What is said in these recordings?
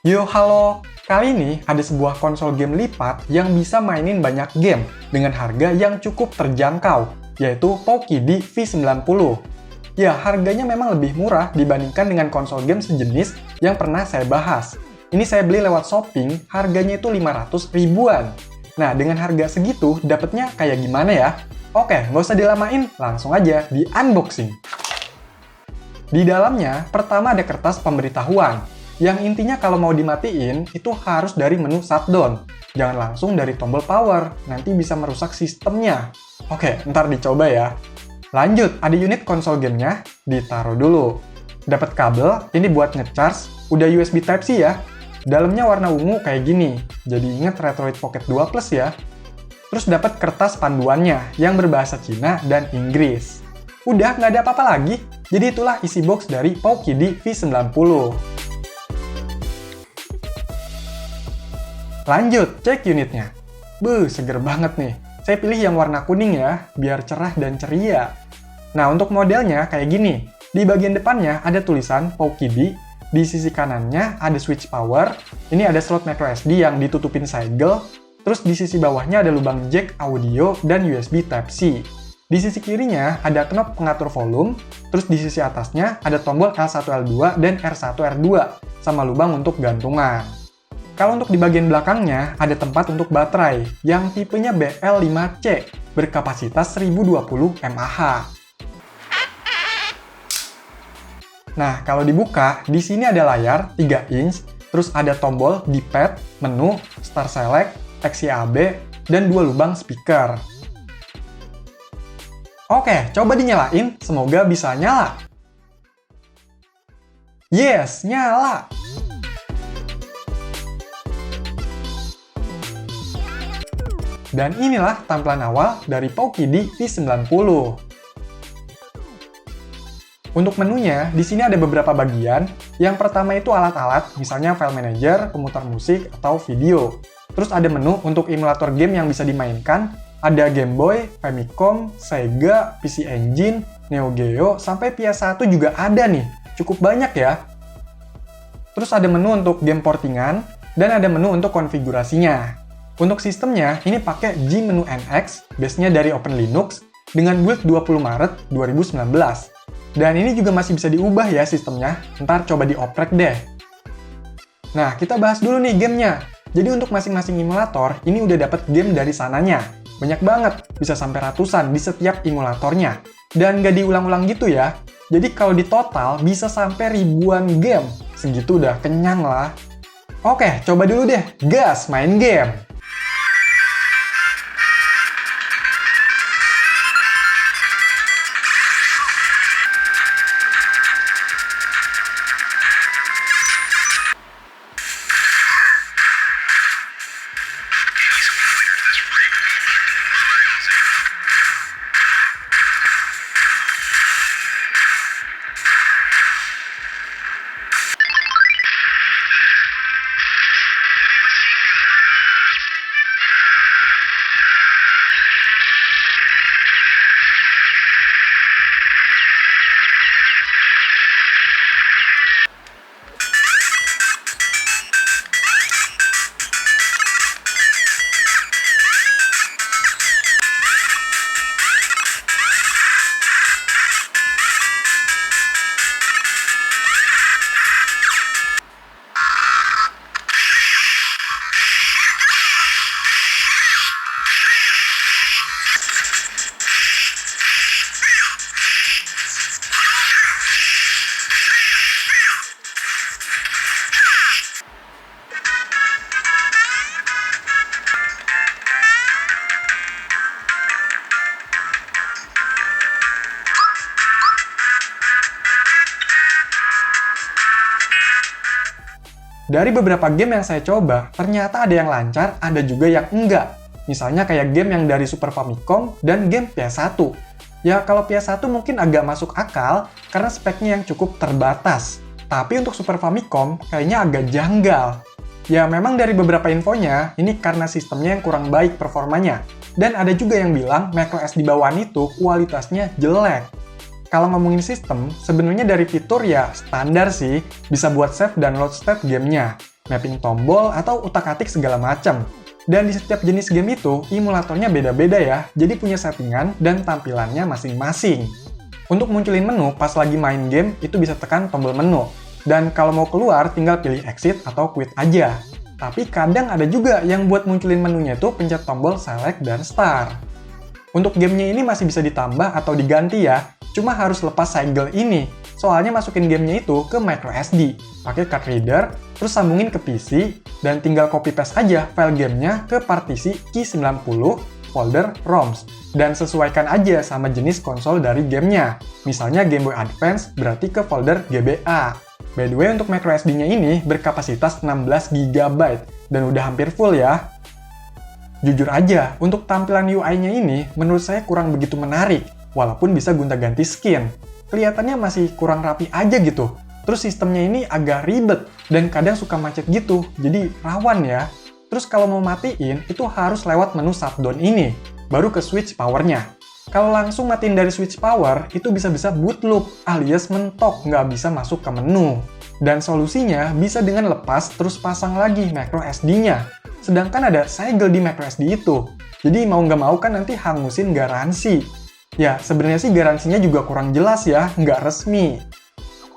Yo halo, kali ini ada sebuah konsol game lipat yang bisa mainin banyak game dengan harga yang cukup terjangkau, yaitu Pokidi V90. Ya, harganya memang lebih murah dibandingkan dengan konsol game sejenis yang pernah saya bahas. Ini saya beli lewat shopping, harganya itu 500 ribuan. Nah, dengan harga segitu, dapetnya kayak gimana ya? Oke, nggak usah dilamain, langsung aja di unboxing. Di dalamnya, pertama ada kertas pemberitahuan, yang intinya kalau mau dimatiin, itu harus dari menu shutdown. Jangan langsung dari tombol power, nanti bisa merusak sistemnya. Oke, ntar dicoba ya. Lanjut, ada unit konsol gamenya, ditaruh dulu. Dapat kabel, ini buat ngecharge, udah USB Type-C ya. Dalamnya warna ungu kayak gini, jadi inget Retroid Pocket 2 Plus ya. Terus dapat kertas panduannya, yang berbahasa Cina dan Inggris. Udah, nggak ada apa-apa lagi. Jadi itulah isi box dari Pokidi V90. Lanjut, cek unitnya. Seger banget nih. Saya pilih yang warna kuning ya, biar cerah dan ceria. Nah, untuk modelnya kayak gini. Di bagian depannya ada tulisan Pokidi, di sisi kanannya ada switch power, ini ada slot microSD yang ditutupin segel, terus di sisi bawahnya ada lubang jack audio dan USB Type-C. Di sisi kirinya ada knop pengatur volume, terus di sisi atasnya ada tombol L1, L2, dan R1, R2, sama lubang untuk gantungan. Kalau untuk di bagian belakangnya, ada tempat untuk baterai yang tipenya BL5C berkapasitas 1020 mAh. Nah, kalau dibuka, di sini ada layar 3 inch, terus ada tombol D-pad, menu, Star Select, XYAB, dan 2 lubang speaker. Oke, coba dinyalain, semoga bisa nyala. Yes, nyala! Dan inilah tampilan awal dari Pokidi V90. Untuk menunya, di sini ada beberapa bagian. Yang pertama itu alat-alat, misalnya file manager, pemutar musik, atau video. Terus ada menu untuk emulator game yang bisa dimainkan. Ada Game Boy, Famicom, Sega, PC Engine, Neo Geo, sampai PS1 juga ada nih. Cukup banyak ya. Terus ada menu untuk game portingan, dan ada menu untuk konfigurasinya. Untuk sistemnya, ini pakai G-Menu NX, base-nya dari Open Linux, dengan build 20 Maret 2019. Dan ini juga masih bisa diubah ya sistemnya, ntar coba dioprek deh. Nah, kita bahas dulu nih gamenya. Jadi untuk masing-masing emulator, ini udah dapat game dari sananya. Banyak banget, bisa sampai ratusan di setiap emulatornya. Dan nggak diulang-ulang gitu ya. Jadi kalau di total, bisa sampai ribuan game. Segitu udah kenyang lah. Oke, coba dulu deh, gas main game! Dari beberapa game yang saya coba, ternyata ada yang lancar, ada juga yang enggak. Misalnya kayak game yang dari Super Famicom dan game PS1. Ya kalau PS1 mungkin agak masuk akal karena speknya yang cukup terbatas. Tapi untuk Super Famicom kayaknya agak janggal. Ya memang dari beberapa infonya, ini karena sistemnya yang kurang baik performanya. Dan ada juga yang bilang macOS di bawaan itu kualitasnya jelek. Kalau ngomongin sistem, sebenarnya dari fitur ya standar sih, bisa buat save dan load state gamenya. mapping tombol, atau utak-atik segala macam. Dan di setiap jenis game itu, emulatornya beda-beda ya, jadi punya settingan dan tampilannya masing-masing. Untuk munculin menu pas lagi main game, itu bisa tekan tombol menu. Dan kalau mau keluar, tinggal pilih exit atau quit aja. Tapi kadang ada juga yang buat munculin menunya itu pencet tombol select dan start. Untuk gamenya ini masih bisa ditambah atau diganti ya, cuma harus lepas segel ini. Soalnya masukin gamenya itu ke microSD, pakai card reader, terus sambungin ke PC, dan tinggal copy paste aja file gamenya ke partisi Ki90 folder ROMs. Dan sesuaikan aja sama jenis konsol dari gamenya. Misalnya Game Boy Advance berarti ke folder GBA. By the way, untuk microSD-nya ini berkapasitas 16 GB dan udah hampir full ya. Jujur aja, untuk tampilan UI-nya ini menurut saya kurang begitu menarik, walaupun bisa gonta-ganti skin. Kelihatannya masih kurang rapi aja gitu. Terus sistemnya ini agak ribet dan kadang suka macet gitu, jadi rawan ya. Terus kalau mau matiin, itu harus lewat menu shutdown ini, baru ke switch powernya. Kalau langsung matiin dari switch power, itu bisa-bisa boot loop, alias mentok, nggak bisa masuk ke menu. Dan solusinya bisa dengan lepas terus pasang lagi micro SD-nya. Sedangkan ada segel di microSD itu. Jadi mau nggak mau kan nanti hangusin garansi. Ya, sebenarnya sih garansinya juga kurang jelas ya, nggak resmi.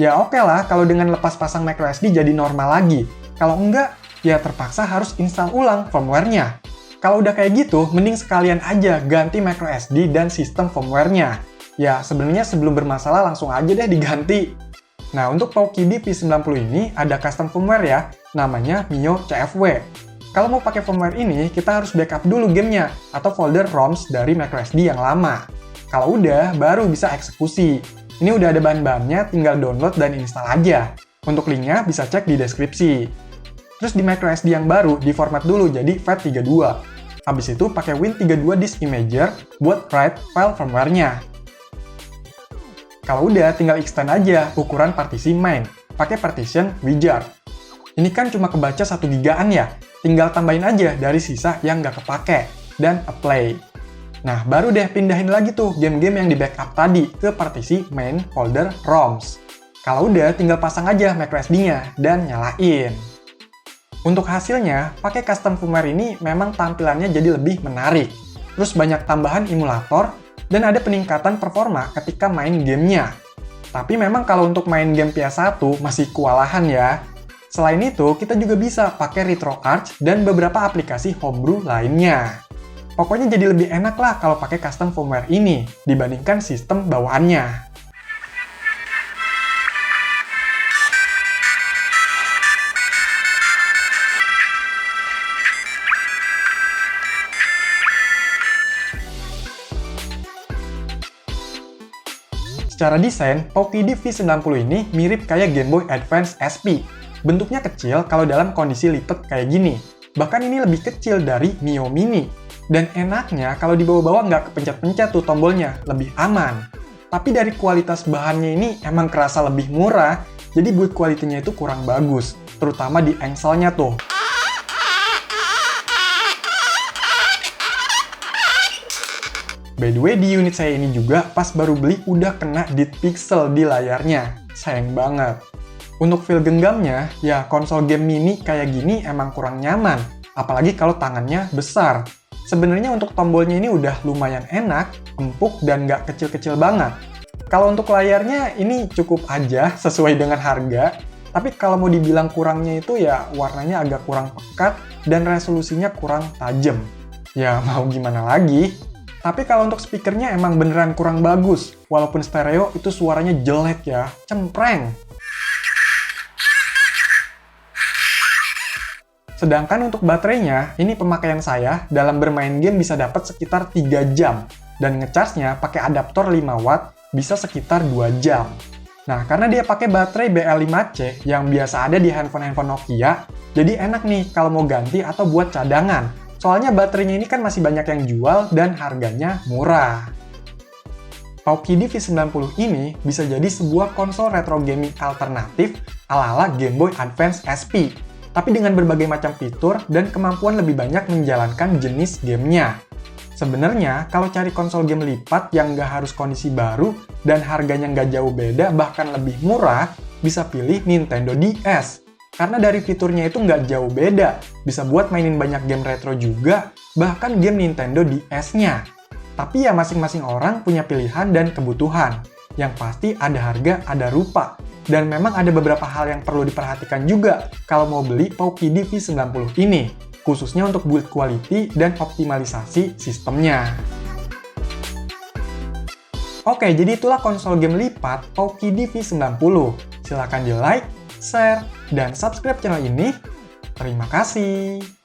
Ya oke lah kalau dengan lepas pasang microSD jadi normal lagi. Kalau enggak, ya terpaksa harus install ulang firmware-nya. Kalau udah kayak gitu, mending sekalian aja ganti microSD dan sistem firmware-nya. Ya, sebenarnya sebelum bermasalah langsung aja deh diganti. Nah, untuk PokeD V90 ini ada custom firmware ya, namanya Mio CFW. Kalau mau pakai firmware ini, kita harus backup dulu gamenya atau folder ROMs dari microSD yang lama. Kalau udah, baru bisa eksekusi. Ini udah ada bahan-bahannya, tinggal download dan install aja. Untuk linknya bisa cek di deskripsi. Terus di microSD yang baru, diformat dulu jadi FAT32. Habis itu pakai Win32 Disk Imager buat write file firmware-nya. Kalau udah, tinggal extend aja ukuran partisi main, pakai partition wizard. Ini kan cuma kebaca 1 gigaan ya, tinggal tambahin aja dari sisa yang nggak kepake, dan apply. Nah, baru deh pindahin lagi tuh game-game yang di backup tadi ke partisi main folder ROMs. Kalau udah, tinggal pasang aja microSD-nya dan nyalain. Untuk hasilnya, pakai custom firmware ini memang tampilannya jadi lebih menarik. Terus banyak tambahan emulator, dan ada peningkatan performa ketika main gamenya. Tapi memang kalau untuk main game PS1 masih kewalahan ya. Selain itu, kita juga bisa pakai RetroArch dan beberapa aplikasi homebrew lainnya. Pokoknya jadi lebih enak lah kalau pakai custom firmware ini dibandingkan sistem bawaannya. Secara desain, PokeD V90 ini mirip kayak Game Boy Advance SP. Bentuknya kecil kalau dalam kondisi lipat kayak gini. Bahkan ini lebih kecil dari Mio Mini. Dan enaknya kalau dibawa-bawa nggak kepencet-pencet tuh tombolnya, lebih aman. Tapi dari kualitas bahannya ini emang kerasa lebih murah, jadi build quality-nya itu kurang bagus. Terutama di engselnya tuh. By the way, di unit saya ini juga pas baru beli udah kena dead pixel di layarnya. Sayang banget. Untuk feel genggamnya, ya konsol game mini kayak gini emang kurang nyaman. Apalagi kalau tangannya besar. Sebenarnya untuk tombolnya ini udah lumayan enak, empuk, dan nggak kecil-kecil banget. Kalau untuk layarnya ini cukup aja sesuai dengan harga. Tapi kalau mau dibilang kurangnya itu ya warnanya agak kurang pekat dan resolusinya kurang tajam. Ya mau gimana lagi? Tapi kalau untuk speakernya emang beneran kurang bagus. Walaupun stereo itu suaranya jelek ya, cempreng. Sedangkan untuk baterainya, ini pemakaian saya dalam bermain game bisa dapat sekitar 3 jam. Dan ngecharge-nya pakai adaptor 5 watt bisa sekitar 2 jam. Nah, karena dia pakai baterai BL5C yang biasa ada di handphone-handphone Nokia, jadi enak nih kalau mau ganti atau buat cadangan. Soalnya baterainya ini kan masih banyak yang jual dan harganya murah. PokeD V90 ini bisa jadi sebuah konsol retro gaming alternatif ala-ala Game Boy Advance SP, tapi dengan berbagai macam fitur dan kemampuan lebih banyak menjalankan jenis gamenya. Sebenarnya, kalau cari konsol game lipat yang nggak harus kondisi baru dan harganya nggak jauh beda bahkan lebih murah, bisa pilih Nintendo DS. Karena dari fiturnya itu nggak jauh beda, bisa buat mainin banyak game retro juga, bahkan game Nintendo DS-nya. Tapi ya masing-masing orang punya pilihan dan kebutuhan. Yang pasti ada harga, ada rupa. Dan memang ada beberapa hal yang perlu diperhatikan juga kalau mau beli POWKIDI V90 ini, khususnya untuk build quality dan optimalisasi sistemnya. Oke, jadi itulah konsol game lipat POWKIDI V90. Silahkan di like, share, dan subscribe channel ini. Terima kasih.